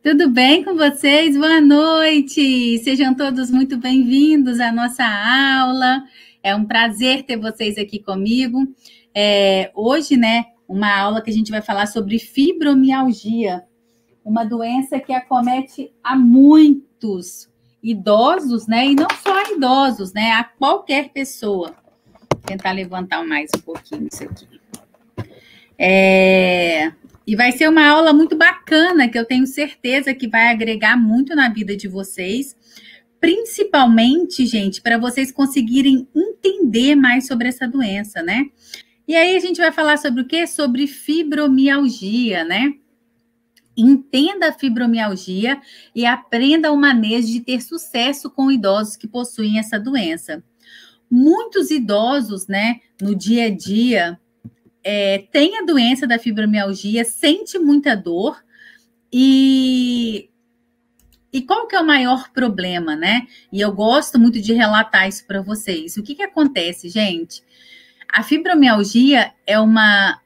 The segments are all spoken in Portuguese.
Tudo bem com vocês? Boa noite! Sejam todos muito bem-vindos à nossa aula. É um prazer ter vocês aqui comigo. Hoje, uma aula que a gente vai falar sobre fibromialgia, uma doença que acomete a muitos idosos, e não só idosos, a qualquer pessoa. Vou tentar levantar mais um pouquinho isso aqui. E vai ser uma aula muito bacana, que eu tenho certeza que vai agregar muito na vida de vocês, principalmente, gente, para vocês conseguirem entender mais sobre essa doença, né? E aí a gente vai falar sobre o quê? Sobre fibromialgia, né? Entenda a fibromialgia e aprenda o manejo de ter sucesso com idosos que possuem essa doença. Muitos idosos, no dia a dia, tem a doença da fibromialgia, sente muita dor e qual que é o maior problema, né? E eu gosto muito de relatar isso para vocês. O que acontece, gente? A fibromialgia é uma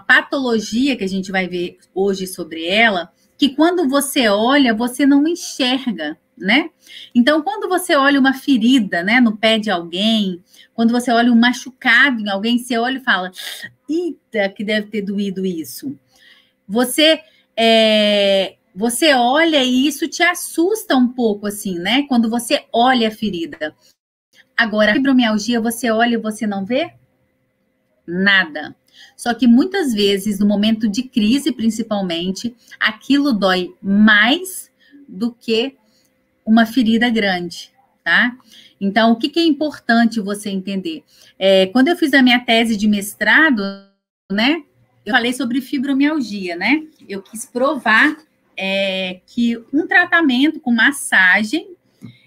patologia que a gente vai ver hoje sobre ela, que quando você olha, você não enxerga, né? Então, quando você olha uma ferida, no pé de alguém, quando você olha um machucado em alguém, você olha e fala, eita, que deve ter doído isso. Você olha e isso te assusta um pouco, assim, né? Quando você olha a ferida. Agora, a fibromialgia, você olha e você não vê nada. Só que muitas vezes, no momento de crise, principalmente, aquilo dói mais do que uma ferida grande, tá? Então, o que é importante você entender? Quando eu fiz a minha tese de mestrado, eu falei sobre fibromialgia, Eu quis provar que um tratamento com massagem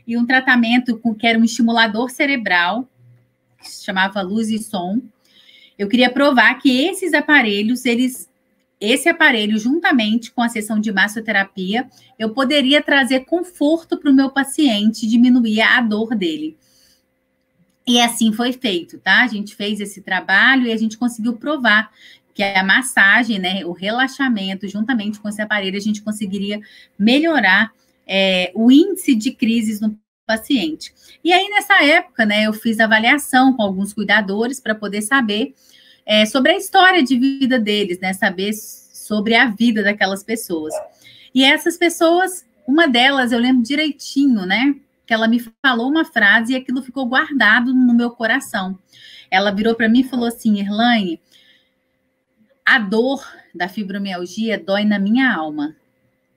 e um tratamento que era um estimulador cerebral, que se chamava luz e som, eu queria provar que esses aparelhos, esse aparelho, juntamente com a sessão de massoterapia, eu poderia trazer conforto para o meu paciente, diminuir a dor dele. E assim foi feito, tá? A gente fez esse trabalho e a gente conseguiu provar que a massagem, o relaxamento, juntamente com esse aparelho, a gente conseguiria melhorar o índice de crises no paciente. E aí, nessa época, eu fiz avaliação com alguns cuidadores para poder saber sobre a história de vida deles, saber sobre a vida daquelas pessoas. E essas pessoas, uma delas, eu lembro direitinho, que ela me falou uma frase e aquilo ficou guardado no meu coração. Ela virou para mim e falou assim, Erlaine, a dor da fibromialgia dói na minha alma.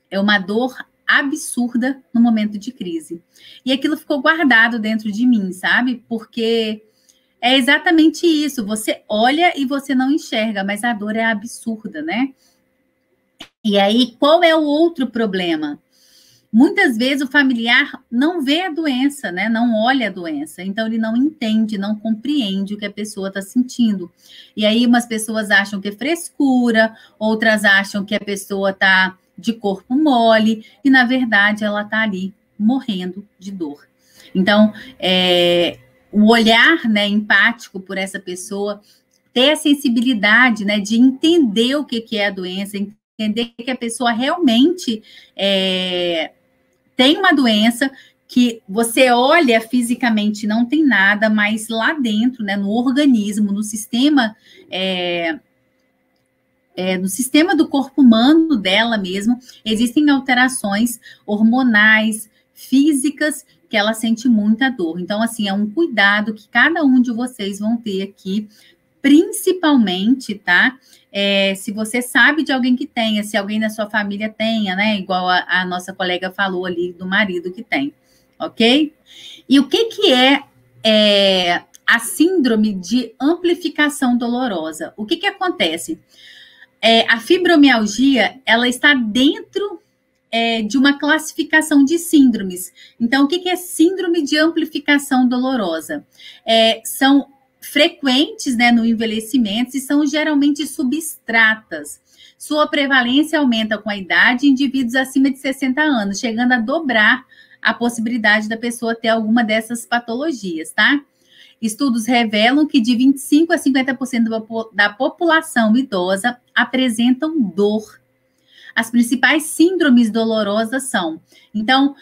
É uma dor absurda no momento de crise. E aquilo ficou guardado dentro de mim, sabe? Porque é exatamente isso. Você olha e você não enxerga, mas a dor é absurda, né? E aí, qual é o outro problema? Muitas vezes o familiar não vê a doença, não olha a doença, então ele não entende, não compreende o que a pessoa está sentindo. E aí umas pessoas acham que é frescura, outras acham que a pessoa está de corpo mole, e na verdade ela está ali morrendo de dor. Então, o olhar empático por essa pessoa, ter a sensibilidade de entender o que é a doença, entender que a pessoa realmente tem uma doença que você olha fisicamente, não tem nada, mas lá dentro, no organismo, no sistema, no sistema do corpo humano dela mesmo, existem alterações hormonais, físicas, que ela sente muita dor. Então, assim, é um cuidado que cada um de vocês vão ter aqui, principalmente, tá? Se você sabe de alguém que tenha, se alguém da sua família tenha, igual a nossa colega falou ali do marido que tem, ok? E o que é a síndrome de amplificação dolorosa? O que acontece? A fibromialgia, ela está dentro de uma classificação de síndromes. Então, o que é síndrome de amplificação dolorosa? São frequentes no envelhecimento e são geralmente substratas. Sua prevalência aumenta com a idade em indivíduos acima de 60 anos, chegando a dobrar a possibilidade da pessoa ter alguma dessas patologias, tá? Estudos revelam que de 25% a 50% da população idosa apresentam dor. As principais síndromes dolorosas são. Então,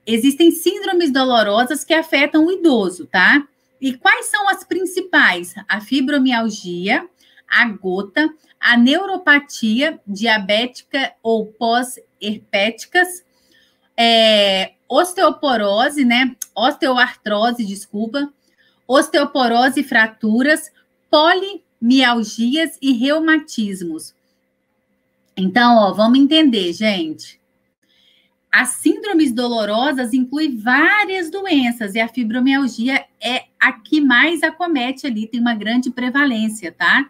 existem síndromes dolorosas que afetam o idoso, tá? E quais são as principais? A fibromialgia, a gota, a neuropatia diabética ou pós-herpéticas, osteoporose, né? Osteoartrose, desculpa, osteoporose e fraturas, polimialgias e reumatismos. Então, ó, vamos entender, gente. As síndromes dolorosas incluem várias doenças e a fibromialgia é a que mais acomete ali, tem uma grande prevalência, tá?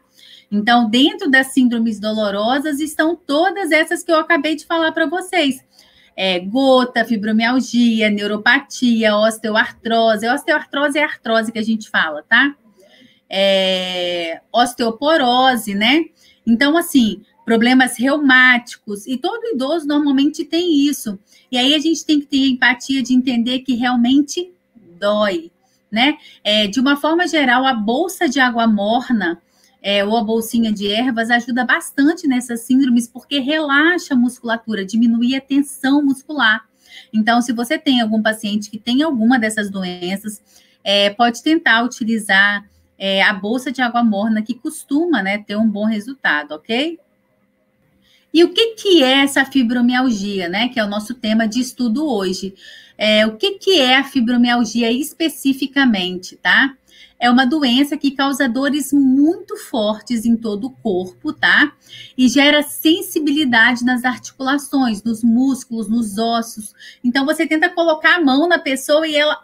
Então, dentro das síndromes dolorosas estão todas essas que eu acabei de falar para vocês. Gota, fibromialgia, neuropatia, osteoartrose. Osteoartrose é a artrose que a gente fala, tá? Osteoporose, né? Então, assim, problemas reumáticos, e todo idoso normalmente tem isso. E aí a gente tem que ter empatia de entender que realmente dói, né? De uma forma geral, a bolsa de água morna, ou a bolsinha de ervas, ajuda bastante nessas síndromes, porque relaxa a musculatura, diminui a tensão muscular. Então, se você tem algum paciente que tem alguma dessas doenças, pode tentar utilizar a bolsa de água morna, que costuma, né, ter um bom resultado, ok? E o que é essa fibromialgia, né? Que é o nosso tema de estudo hoje. O que é a fibromialgia especificamente, tá? É uma doença que causa dores muito fortes em todo o corpo, tá? E gera sensibilidade nas articulações, nos músculos, nos ossos. Então, você tenta colocar a mão na pessoa e ela...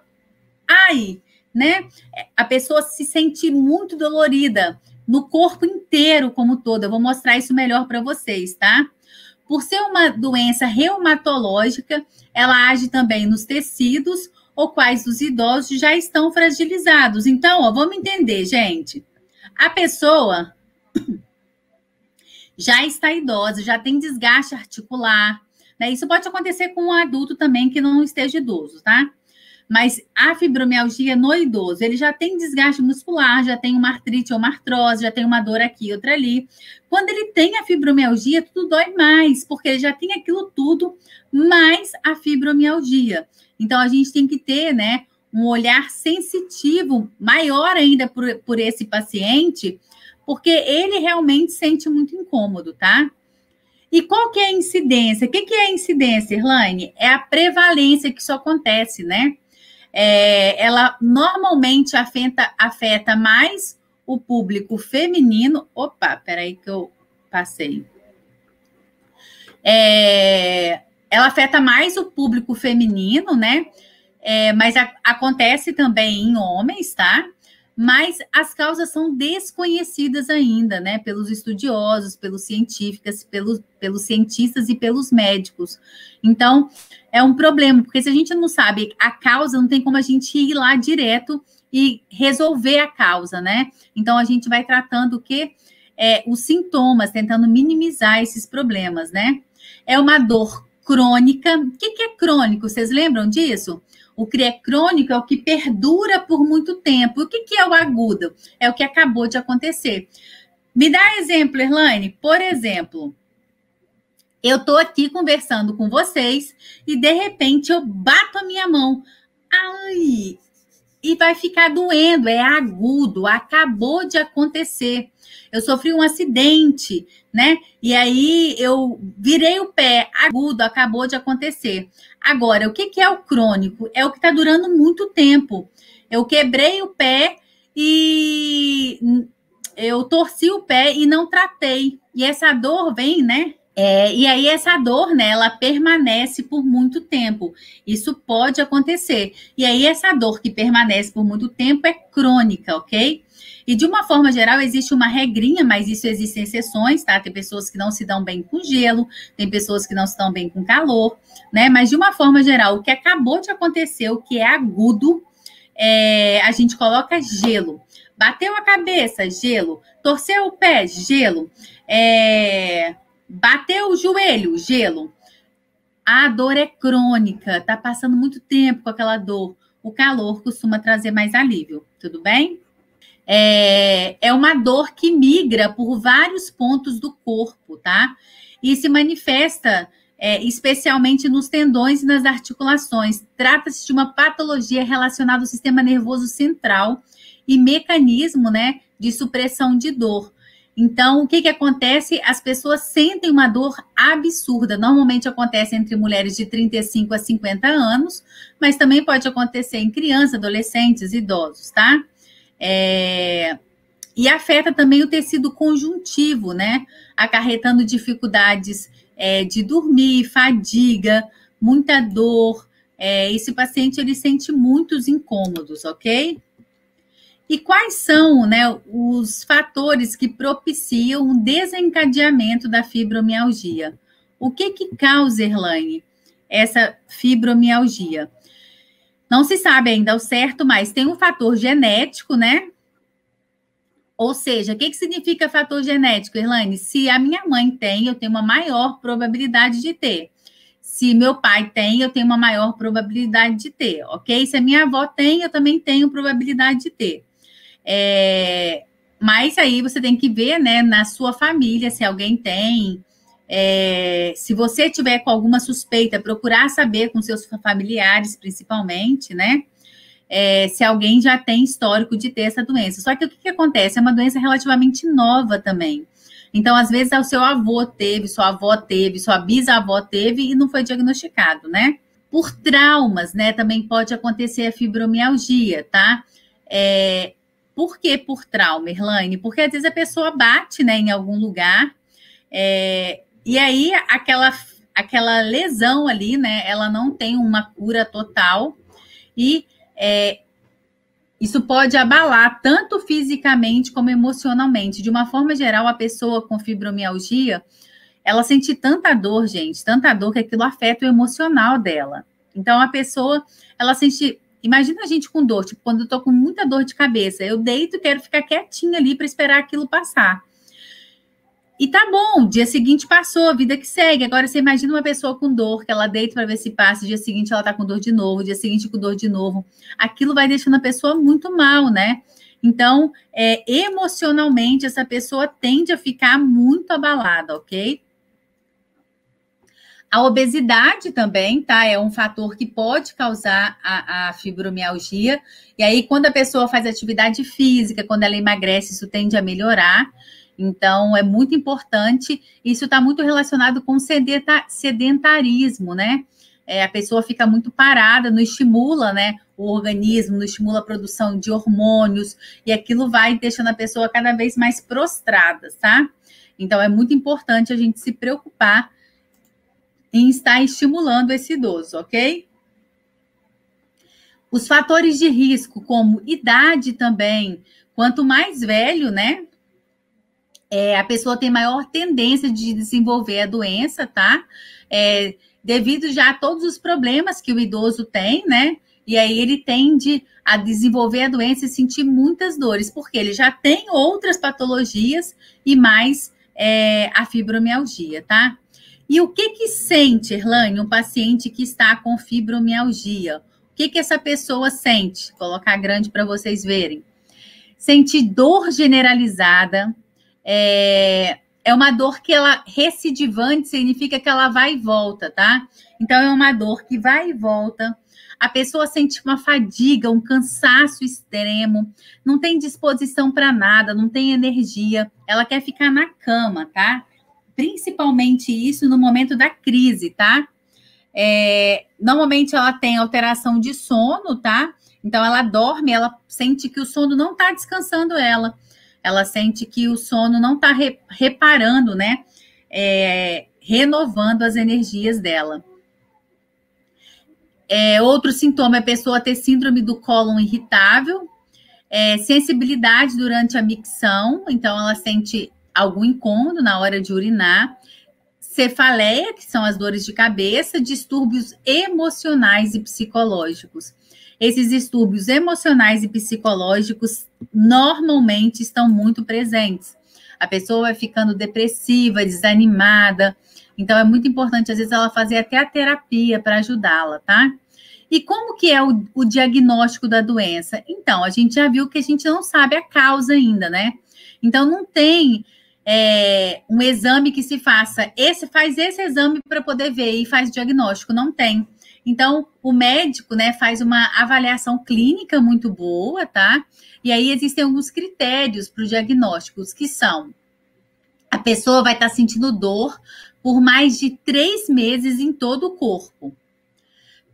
Ai! Né? A pessoa se sente muito dolorida no corpo inteiro como todo. Eu vou mostrar isso melhor para vocês, tá? Por ser uma doença reumatológica, ela age também nos tecidos, ou quais os idosos já estão fragilizados. Então, ó, vamos entender, gente. A pessoa já está idosa, já tem desgaste articular, né? Isso pode acontecer com um adulto também que não esteja idoso, tá? Mas a fibromialgia no idoso, ele já tem desgaste muscular, já tem uma artrite ou uma artrose, já tem uma dor aqui, outra ali. Quando ele tem a fibromialgia, tudo dói mais, porque ele já tem aquilo tudo, mais a fibromialgia. Então, a gente tem que ter, né, um olhar sensitivo, maior ainda por esse paciente, porque ele realmente sente muito incômodo, tá? E qual que é a incidência? O que é a incidência, Irlane? É a prevalência que isso acontece, né? Ela normalmente afeta mais o público feminino. Opa, peraí que eu passei. Ela afeta mais o público feminino, né? Mas acontece também em homens, tá? Mas as causas são desconhecidas ainda, né? Pelos estudiosos, pelos cientistas, pelos cientistas e pelos médicos. Então, é um problema, porque se a gente não sabe a causa, não tem como a gente ir lá direto e resolver a causa, né? Então, a gente vai tratando os sintomas, tentando minimizar esses problemas, né? É uma dor crônica. O que é crônico? Vocês lembram disso? O que é crônico é o que perdura por muito tempo. O que é o agudo? É o que acabou de acontecer. Me dá exemplo, Irlane. Por exemplo, eu estou aqui conversando com vocês e, de repente, eu bato a minha mão. Ai! E vai ficar doendo, é agudo, acabou de acontecer. Eu sofri um acidente, né? E aí eu virei o pé, agudo, acabou de acontecer. Agora, o que é o crônico? É o que está durando muito tempo. Eu quebrei o pé e eu torci o pé e não tratei. E essa dor vem, né? E aí essa dor, né, ela permanece por muito tempo. Isso pode acontecer. E aí essa dor que permanece por muito tempo é crônica, ok? E de uma forma geral existe uma regrinha, mas isso existem exceções, tá? Tem pessoas que não se dão bem com gelo, tem pessoas que não se dão bem com calor, né? Mas de uma forma geral, o que acabou de acontecer, o que é agudo, a gente coloca gelo. Bateu a cabeça, gelo. Torceu o pé, gelo. Bateu o joelho, gelo. A dor é crônica, tá passando muito tempo com aquela dor. O calor costuma trazer mais alívio, tudo bem? É uma dor que migra por vários pontos do corpo, tá? e se manifesta especialmente nos tendões e nas articulações. Trata-se de uma patologia relacionada ao sistema nervoso central e mecanismo, né, de supressão de dor. Então, o que acontece? As pessoas sentem uma dor absurda. Normalmente acontece entre mulheres de 35 a 50 anos, mas também pode acontecer em crianças, adolescentes, idosos, tá? E afeta também o tecido conjuntivo, né? Acarretando dificuldades de dormir, fadiga, muita dor. Esse paciente, ele sente muitos incômodos, ok? E quais são, né, os fatores que propiciam o desencadeamento da fibromialgia? O que causa, Erlane, essa fibromialgia? Não se sabe ainda ao certo, mas tem um fator genético, né? Ou seja, o que significa fator genético, Erlane? Se a minha mãe tem, eu tenho uma maior probabilidade de ter. Se meu pai tem, eu tenho uma maior probabilidade de ter, ok? Se a minha avó tem, eu também tenho probabilidade de ter. Mas aí você tem que ver, né, na sua família, se alguém tem. Se você tiver com alguma suspeita, procurar saber com seus familiares, principalmente, né? Se alguém já tem histórico de ter essa doença. Só que o que acontece? É uma doença relativamente nova também. Então, às vezes, o seu avô teve, sua avó teve, sua bisavó teve e não foi diagnosticado, né? Por traumas, né, também pode acontecer a fibromialgia, tá? Por que por trauma, Erlane? Porque às vezes a pessoa bate, né, em algum lugar, e aí aquela lesão ali, né, ela não tem uma cura total, e isso pode abalar tanto fisicamente como emocionalmente. De uma forma geral, a pessoa com fibromialgia, ela sente tanta dor, gente, tanta dor que aquilo afeta o emocional dela. Então, a pessoa, ela sente... Imagina a gente com dor, tipo, quando eu tô com muita dor de cabeça, eu deito e quero ficar quietinha ali para esperar aquilo passar. E tá bom, dia seguinte passou, a vida que segue. Agora você imagina uma pessoa com dor, que ela deita para ver se passa, dia seguinte ela tá com dor de novo, dia seguinte com dor de novo. Aquilo vai deixando a pessoa muito mal, né? Então, emocionalmente, essa pessoa tende a ficar muito abalada, ok? A obesidade também, tá? É um fator que pode causar a fibromialgia. E aí, quando a pessoa faz atividade física, quando ela emagrece, isso tende a melhorar. Então, é muito importante. Isso está muito relacionado com sedentarismo, né? A pessoa fica muito parada, não estimula, né, o organismo, não estimula a produção de hormônios, e aquilo vai deixando a pessoa cada vez mais prostrada, tá? Então, é muito importante a gente se preocupar em estar estimulando esse idoso, ok? Os fatores de risco, como idade também, quanto mais velho, né, a pessoa tem maior tendência de desenvolver a doença, tá? Devido já a todos os problemas que o idoso tem, né? E aí ele tende a desenvolver a doença e sentir muitas dores, porque ele já tem outras patologias e mais a fibromialgia, tá? E o que sente, Erlane, um paciente que está com fibromialgia? O que essa pessoa sente? Vou colocar grande para vocês verem. Sente dor generalizada. É uma dor que ela recidivante, significa que ela vai e volta, tá? Então, é uma dor que vai e volta. A pessoa sente uma fadiga, um cansaço extremo, não tem disposição para nada, não tem energia, ela quer ficar na cama, tá? Principalmente isso no momento da crise, tá? Normalmente ela tem alteração de sono, tá? Então ela dorme, ela sente que o sono não está descansando ela. Ela sente que o sono não está reparando, né? Renovando as energias dela. Outro sintoma é a pessoa ter síndrome do cólon irritável, sensibilidade durante a micção, então ela sente algum incômodo na hora de urinar, cefaleia, que são as dores de cabeça, distúrbios emocionais e psicológicos. Esses distúrbios emocionais e psicológicos normalmente estão muito presentes. A pessoa vai ficando depressiva, desanimada. Então, é muito importante, às vezes, ela fazer até a terapia para ajudá-la, tá? E como que é o diagnóstico da doença? Então, a gente já viu que a gente não sabe a causa ainda, né? Então, não tem um exame que se faça, faz esse exame para poder ver e faz diagnóstico, não tem. Então, o médico, né, faz uma avaliação clínica muito boa, tá? E aí existem alguns critérios para os diagnósticos, que são: a pessoa vai estar sentindo dor por mais de 3 meses em todo o corpo.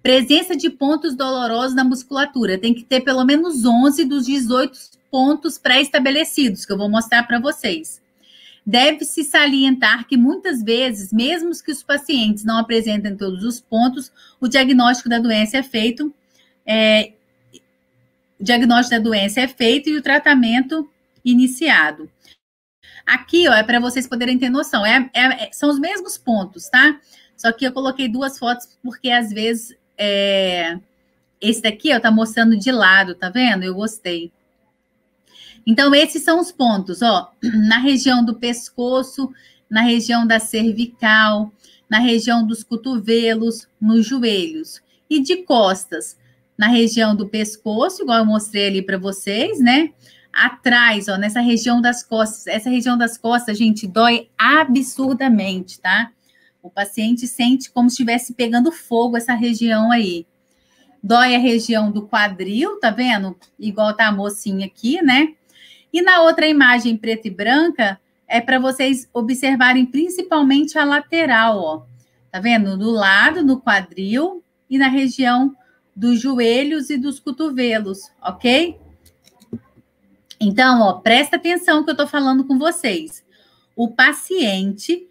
Presença de pontos dolorosos na musculatura. Tem que ter pelo menos 11 dos 18 pontos pré-estabelecidos, que eu vou mostrar para vocês. Deve-se salientar que muitas vezes, mesmo que os pacientes não apresentem todos os pontos, o diagnóstico da doença é feito, e o tratamento iniciado. Aqui, ó, é para vocês poderem ter noção. São os mesmos pontos, tá? Só que eu coloquei 2 fotos porque às vezes esse daqui, ó, tá mostrando de lado, tá vendo? Eu gostei. Então, esses são os pontos, ó, na região do pescoço, na região da cervical, na região dos cotovelos, nos joelhos. E de costas, na região do pescoço, igual eu mostrei ali para vocês, né? Atrás, ó, nessa região das costas. Essa região das costas, gente, dói absurdamente, tá? O paciente sente como se estivesse pegando fogo essa região aí. Dói a região do quadril, tá vendo? Igual tá a mocinha aqui, né? E na outra imagem preta e branca, é para vocês observarem principalmente a lateral, ó. Tá vendo? Do lado, no quadril e na região dos joelhos e dos cotovelos, ok? Então, ó, presta atenção que eu tô falando com vocês. O paciente,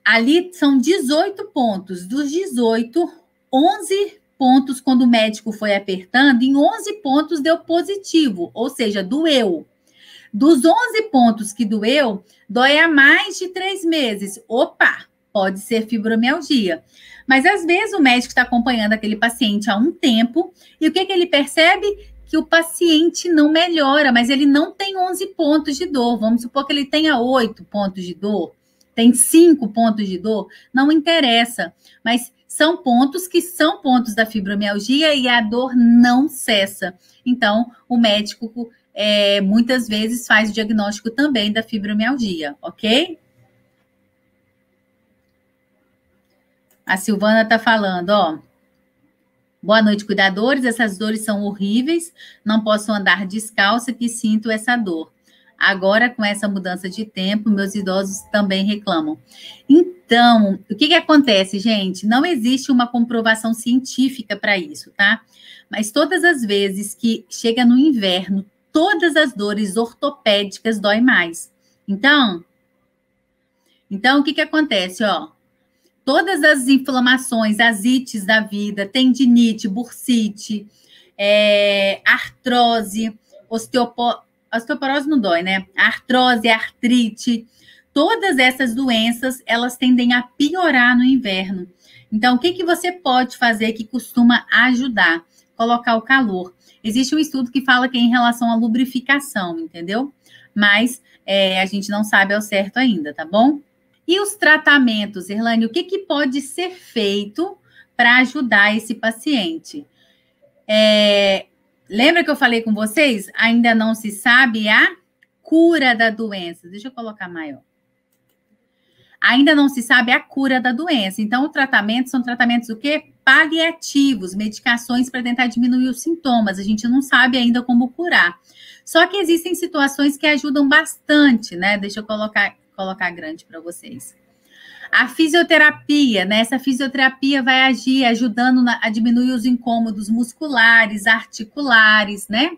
ali são 18 pontos. Dos 18, 11 pontos, quando o médico foi apertando, em 11 pontos deu positivo, ou seja, doeu. Dos 11 pontos que doeu, dói há mais de 3 meses. Opa, pode ser fibromialgia. Mas, às vezes, o médico está acompanhando aquele paciente há um tempo, e o que ele percebe? Que o paciente não melhora, mas ele não tem 11 pontos de dor. Vamos supor que ele tenha 8 pontos de dor, tem 5 pontos de dor, não interessa, mas são pontos que são pontos da fibromialgia e a dor não cessa. Então, o médico muitas vezes faz o diagnóstico também da fibromialgia, ok? A Silvana está falando, ó. Boa noite, cuidadores. Essas dores são horríveis. Não posso andar descalça que sinto essa dor. Agora, com essa mudança de tempo, meus idosos também reclamam. Então, o que acontece, gente? Não existe uma comprovação científica para isso, tá? Mas todas as vezes que chega no inverno, todas as dores ortopédicas doem mais. Então o que acontece, ó? Todas as inflamações, as ites da vida, tendinite, bursite, artrose, osteoporose não dói, né? Artrose, artrite, todas essas doenças, elas tendem a piorar no inverno. Então, o que você pode fazer que costuma ajudar? Colocar o calor. Existe um estudo que fala que é em relação à lubrificação, entendeu? Mas a gente não sabe ao certo ainda, tá bom? E os tratamentos, Irlane, o que pode ser feito para ajudar esse paciente? Lembra que eu falei com vocês? Ainda não se sabe a cura da doença. Deixa eu colocar maior. Ainda não se sabe a cura da doença. Então, o tratamento são tratamentos o quê? Paliativos, medicações para tentar diminuir os sintomas. A gente não sabe ainda como curar. Só que existem situações que ajudam bastante, né? Deixa eu colocar grande para vocês. A fisioterapia, né? Essa fisioterapia vai agir ajudando a diminuir os incômodos musculares, articulares, né?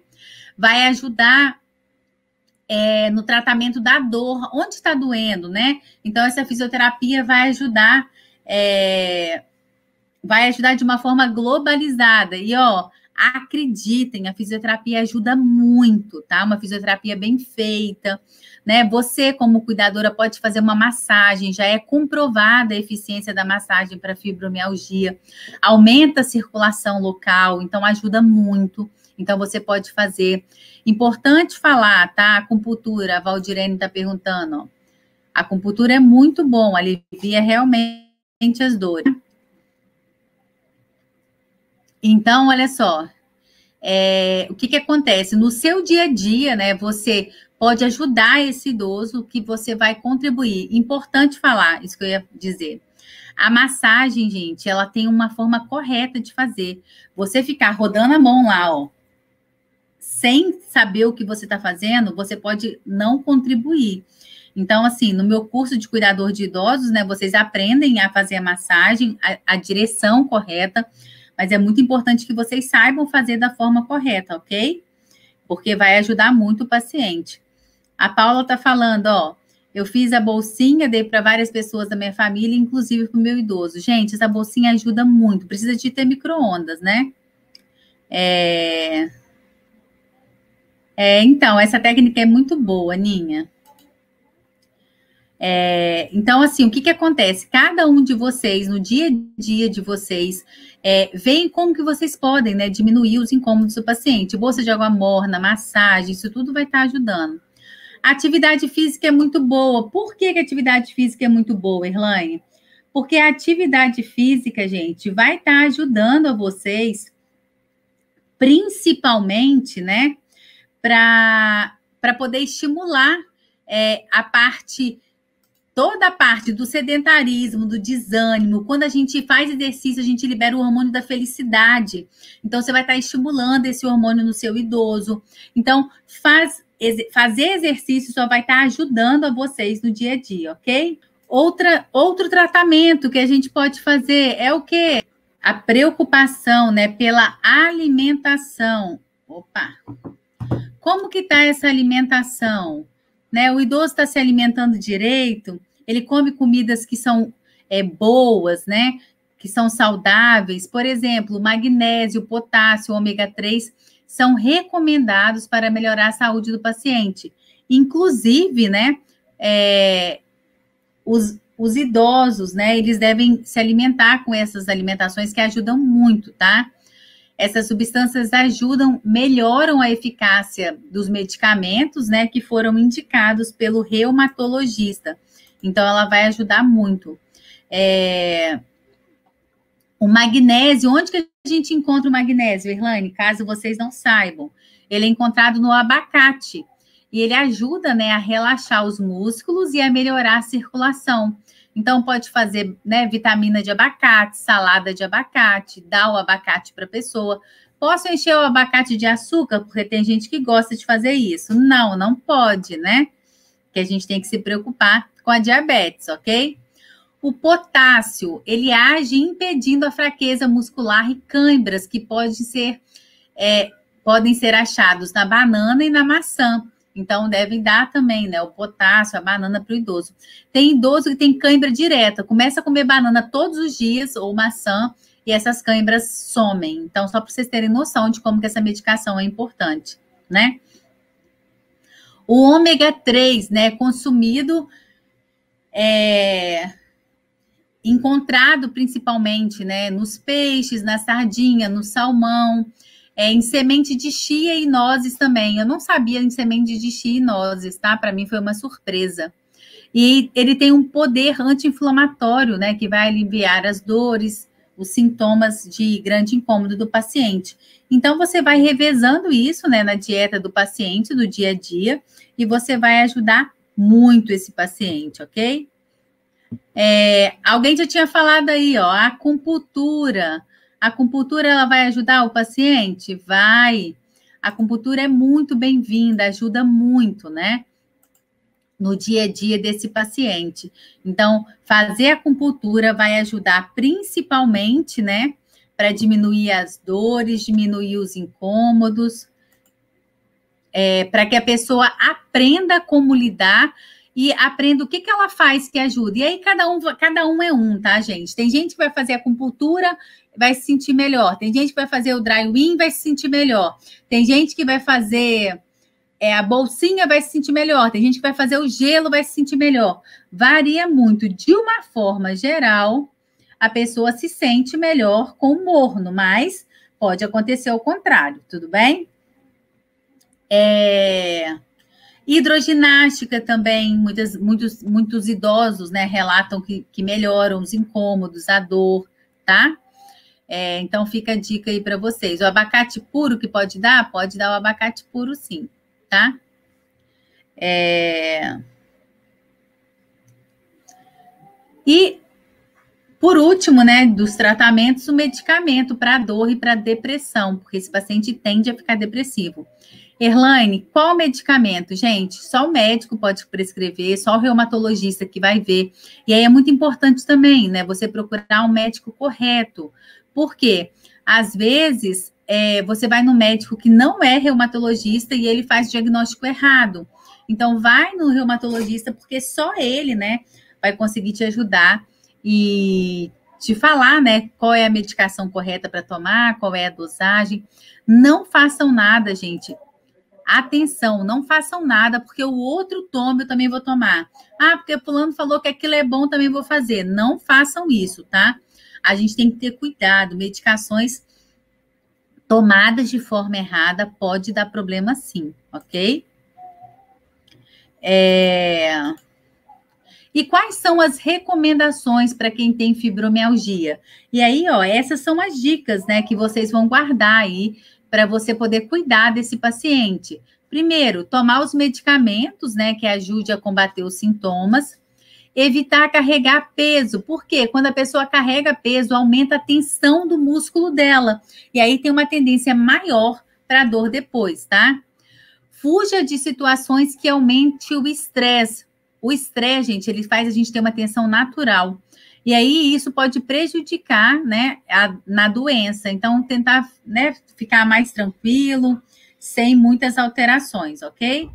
Vai ajudar no tratamento da dor, onde está doendo, né? Então, essa fisioterapia vai ajudar de uma forma globalizada. E, ó, acreditem, a fisioterapia ajuda muito, tá? Uma fisioterapia bem feita, né? Você, como cuidadora, pode fazer uma massagem, já é comprovada a eficiência da massagem para fibromialgia, aumenta a circulação local, então ajuda muito. Então, você pode fazer. Importante falar, tá? Acupuntura, a Valdirene está perguntando, ó. A acupuntura é muito bom, alivia realmente as dores. Então, olha só, o que acontece? No seu dia a dia, né, você pode ajudar esse idoso, que você vai contribuir. Importante falar, isso que eu ia dizer. A massagem, gente, ela tem uma forma correta de fazer. Você ficar rodando a mão lá, ó, sem saber o que você está fazendo, você pode não contribuir. Então, assim, no meu curso de cuidador de idosos, né, vocês aprendem a fazer a massagem, a direção correta, mas é muito importante que vocês saibam fazer da forma correta, ok? Porque vai ajudar muito o paciente. A Paula está falando, ó, eu fiz a bolsinha, dei para várias pessoas da minha família, inclusive para o meu idoso. Gente, essa bolsinha ajuda muito, precisa de ter micro-ondas, né? Então, essa técnica é muito boa, Ninha. Então, assim, o que acontece? Cada um de vocês, no dia a dia de vocês, veem como que vocês podem, né, diminuir os incômodos do paciente. Bolsa de água morna, massagem, isso tudo vai estar ajudando. A atividade física é muito boa. Por que a atividade física é muito boa, Erlane? Porque a atividade física, gente, vai estar ajudando a vocês, principalmente, né, para poder estimular toda a parte do sedentarismo, do desânimo. Quando a gente faz exercício, a gente libera o hormônio da felicidade. Então, você vai estar estimulando esse hormônio no seu idoso. Então, fazer exercício só vai estar ajudando a vocês no dia a dia, ok? Outro tratamento que a gente pode fazer é o quê? A preocupação, né, pela alimentação. Opa! Como que está essa alimentação? Né? O idoso está se alimentando direito, ele come comidas que são boas, né? Que são saudáveis. Por exemplo, magnésio, potássio, ômega 3 são recomendados para melhorar a saúde do paciente. Inclusive, né? Os idosos, né? Eles devem se alimentar com essas alimentações que ajudam muito, tá? Essas substâncias melhoram a eficácia dos medicamentos, né, que foram indicados pelo reumatologista. Então, ela vai ajudar muito. O magnésio, onde que a gente encontra o magnésio, Erlane? Caso vocês não saibam, ele é encontrado no abacate. E ele ajuda, né, a relaxar os músculos e a melhorar a circulação. Então, pode fazer, né, vitamina de abacate, salada de abacate, dar o abacate para a pessoa. Posso encher o abacate de açúcar? Porque tem gente que gosta de fazer isso. Não, não pode, né? Que a gente tem que se preocupar com a diabetes, ok? O potássio, ele age impedindo a fraqueza muscular e câimbras que podem ser achados na banana e na maçã. Então, devem dar também, né, o potássio, a banana para o idoso. Tem idoso que tem cãibra direta, começa a comer banana todos os dias, ou maçã, e essas cãibras somem. Então, só para vocês terem noção de como que essa medicação é importante, né? O ômega 3, né, consumido, encontrado principalmente, né, nos peixes, na sardinha, no salmão, em semente de chia e nozes também. Eu não sabia em semente de chia e nozes, tá? Para mim foi uma surpresa. E ele tem um poder anti-inflamatório, né? Que vai aliviar as dores, os sintomas de grande incômodo do paciente. Então, você vai revezando isso, né? Na dieta do paciente, do dia a dia, e você vai ajudar muito esse paciente, ok? Alguém já tinha falado aí, ó, a acupuntura. A acupuntura, ela vai ajudar o paciente? Vai. A acupuntura é muito bem-vinda, ajuda muito, né? No dia a dia desse paciente. Então, fazer a acupuntura vai ajudar principalmente, né? Para diminuir as dores, diminuir os incômodos, para que a pessoa aprenda como lidar e aprenda o que ela faz que ajuda. E aí, cada um é um, tá, gente? Tem gente que vai fazer acupuntura, vai se sentir melhor. Tem gente que vai fazer o dry-in, vai se sentir melhor. Tem gente que vai fazer a bolsinha, vai se sentir melhor. Tem gente que vai fazer o gelo, vai se sentir melhor. Varia muito. De uma forma geral, a pessoa se sente melhor com o morno, mas pode acontecer o contrário, tudo bem? Hidroginástica também, muitos idosos, né, relatam que melhoram os incômodos, a dor, tá? Então, fica a dica aí para vocês. O abacate puro que pode dar o abacate puro sim, tá? E, por último, né, dos tratamentos, o medicamento para dor e para depressão, porque esse paciente tende a ficar depressivo. Erlaine, qual medicamento? Gente, só o médico pode prescrever, só o reumatologista que vai ver. E aí é muito importante também, né, você procurar um médico correto. Por quê? Às vezes, você vai no médico que não é reumatologista e ele faz diagnóstico errado. Então, vai no reumatologista, porque só ele, né, vai conseguir te ajudar e te falar, né, qual é a medicação correta para tomar, qual é a dosagem. Não façam nada, gente. Atenção, não façam nada, porque o outro toma, eu também vou tomar. Ah, porque fulano falou que aquilo é bom, também vou fazer. Não façam isso, tá? A gente tem que ter cuidado. Medicações tomadas de forma errada pode dar problema sim, ok? E quais são as recomendações para quem tem fibromialgia? E aí, ó, essas são as dicas, né, que vocês vão guardar aí para você poder cuidar desse paciente. Primeiro, tomar os medicamentos, né, que ajude a combater os sintomas. Evitar carregar peso, porque quando a pessoa carrega peso, aumenta a tensão do músculo dela. E aí tem uma tendência maior para dor depois, tá? Fuja de situações que aumente o estresse. O estresse, gente, ele faz a gente ter uma tensão natural. E aí isso pode prejudicar, né, na doença. Então, tentar, né, ficar mais tranquilo, sem muitas alterações, ok?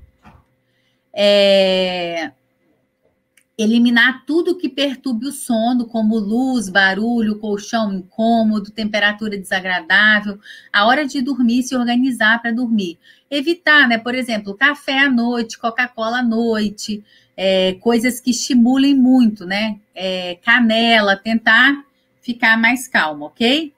Eliminar tudo que perturbe o sono, como luz, barulho, colchão incômodo, temperatura desagradável. A hora de dormir, se organizar para dormir. Evitar, né, por exemplo, café à noite, Coca-Cola à noite, coisas que estimulem muito, né? Canela, tentar ficar mais calmo, ok?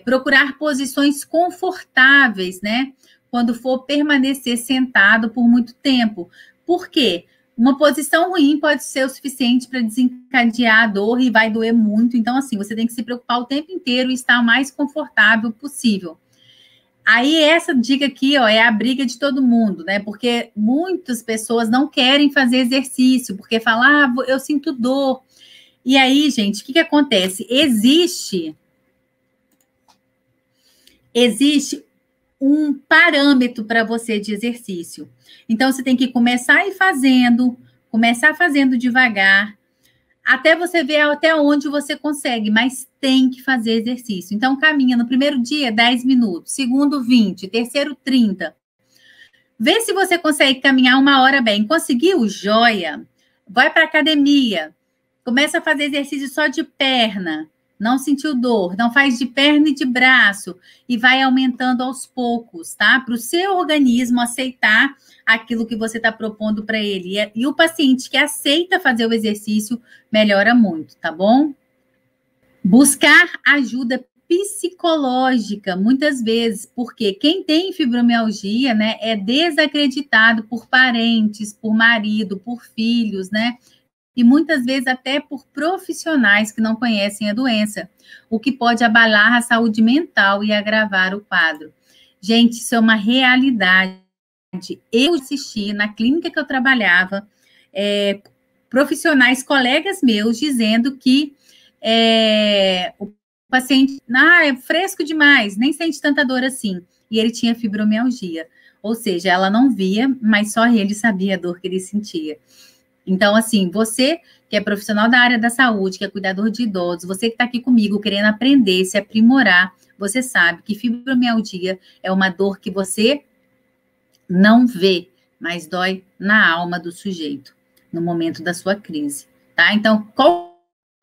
Procurar posições confortáveis, né? Quando for permanecer sentado por muito tempo. Por quê? Uma posição ruim pode ser o suficiente para desencadear a dor e vai doer muito. Então, assim, você tem que se preocupar o tempo inteiro e estar o mais confortável possível. Aí, essa dica aqui, ó, é a briga de todo mundo, né? Porque muitas pessoas não querem fazer exercício, porque falam, eu sinto dor. E aí, gente, o que acontece? Existe um parâmetro para você de exercício. Então, você tem que começar fazendo devagar, até você ver até onde você consegue, mas tem que fazer exercício. Então, caminha no primeiro dia 10 minutos, segundo 20, terceiro 30. Vê se você consegue caminhar 1 hora bem. Conseguiu? Joia. Vai para a academia. Começa a fazer exercício só de perna. Não sentiu dor, não faz de perna e de braço, e vai aumentando aos poucos, tá? Para o seu organismo aceitar aquilo que você está propondo para ele. E o paciente que aceita fazer o exercício melhora muito, tá bom? Buscar ajuda psicológica, muitas vezes, porque quem tem fibromialgia, né, é desacreditado por parentes, por marido, por filhos, né? E muitas vezes até por profissionais que não conhecem a doença, o que pode abalar a saúde mental e agravar o quadro. Gente, isso é uma realidade. Eu assisti na clínica que eu trabalhava, profissionais, colegas meus, dizendo que o paciente, é fresco demais, nem sente tanta dor assim, e ele tinha fibromialgia. Ou seja, ela não via, mas só ele sabia a dor que ele sentia. Então, assim, você que é profissional da área da saúde, que é cuidador de idosos, você que está aqui comigo querendo aprender, se aprimorar, você sabe que fibromialgia é uma dor que você não vê, mas dói na alma do sujeito, no momento da sua crise, tá? Então, qual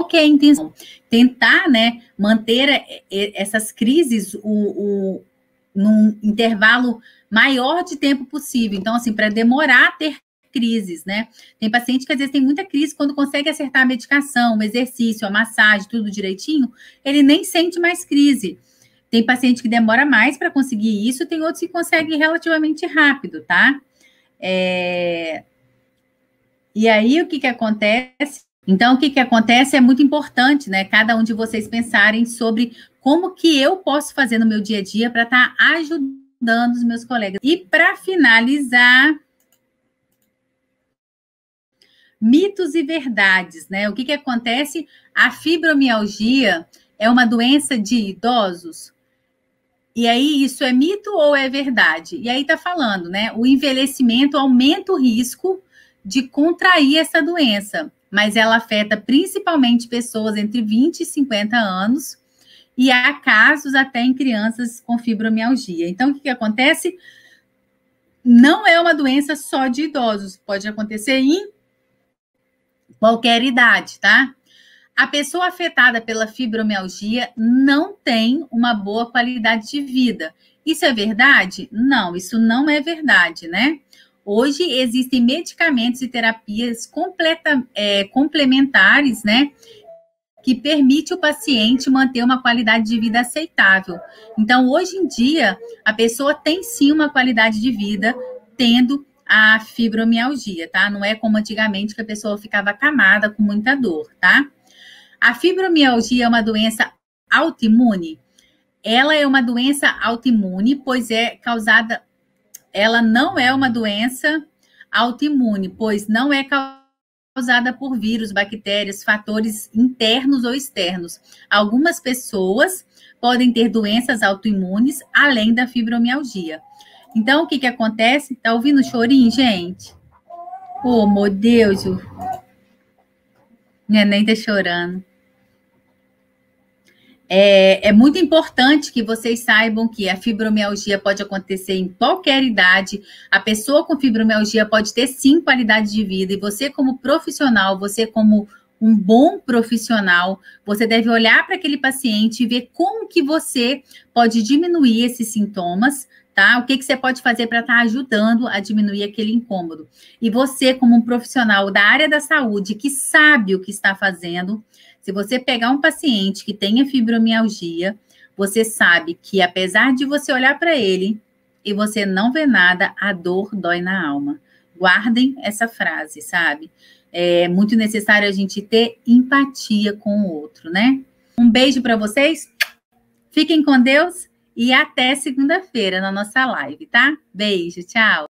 que é a intenção? Tentar, né, manter essas crises num intervalo maior de tempo possível. Então, assim, para demorar a ter crises, né? Tem paciente que às vezes tem muita crise quando consegue acertar a medicação, o exercício, a massagem, tudo direitinho, ele nem sente mais crise. Tem paciente que demora mais para conseguir isso, tem outros que conseguem relativamente rápido, tá? E aí, o que acontece? Então, o que acontece é muito importante, né? Cada um de vocês pensarem sobre como que eu posso fazer no meu dia a dia para estar ajudando os meus colegas. E para finalizar, Mitos e verdades, né? O que acontece? A fibromialgia é uma doença de idosos? E aí, isso é mito ou é verdade? E aí tá falando, né? O envelhecimento aumenta o risco de contrair essa doença, mas ela afeta principalmente pessoas entre 20 e 50 anos, e há casos até em crianças com fibromialgia. Então, o que acontece? Não é uma doença só de idosos, pode acontecer em qualquer idade, tá? A pessoa afetada pela fibromialgia não tem uma boa qualidade de vida. Isso é verdade? Não, isso não é verdade, né? Hoje existem medicamentos e terapias complementares, né? Que permite o paciente manter uma qualidade de vida aceitável. Então, hoje em dia, a pessoa tem sim uma qualidade de vida tendo a fibromialgia, tá? Não é como antigamente que a pessoa ficava acamada com muita dor, tá? A fibromialgia é uma doença autoimune? Ela é uma doença autoimune, pois é causada... Ela não é uma doença autoimune, pois não é causada por vírus, bactérias, fatores internos ou externos. Algumas pessoas podem ter doenças autoimunes além da fibromialgia. Então, o que acontece? Tá ouvindo o chorinho, gente? Oh, meu Deus! Neném tá chorando. É muito importante que vocês saibam que a fibromialgia pode acontecer em qualquer idade. A pessoa com fibromialgia pode ter, sim, qualidade de vida. E você, como profissional, você como um bom profissional, você deve olhar para aquele paciente e ver como que você pode diminuir esses sintomas, tá? O que você pode fazer para estar ajudando a diminuir aquele incômodo. E você, como um profissional da área da saúde, que sabe o que está fazendo, se você pegar um paciente que tenha fibromialgia, você sabe que apesar de você olhar para ele e você não ver nada, a dor dói na alma. Guardem essa frase, sabe? É muito necessário a gente ter empatia com o outro, né? Um beijo para vocês. Fiquem com Deus e até segunda-feira na nossa live, tá? Beijo, tchau.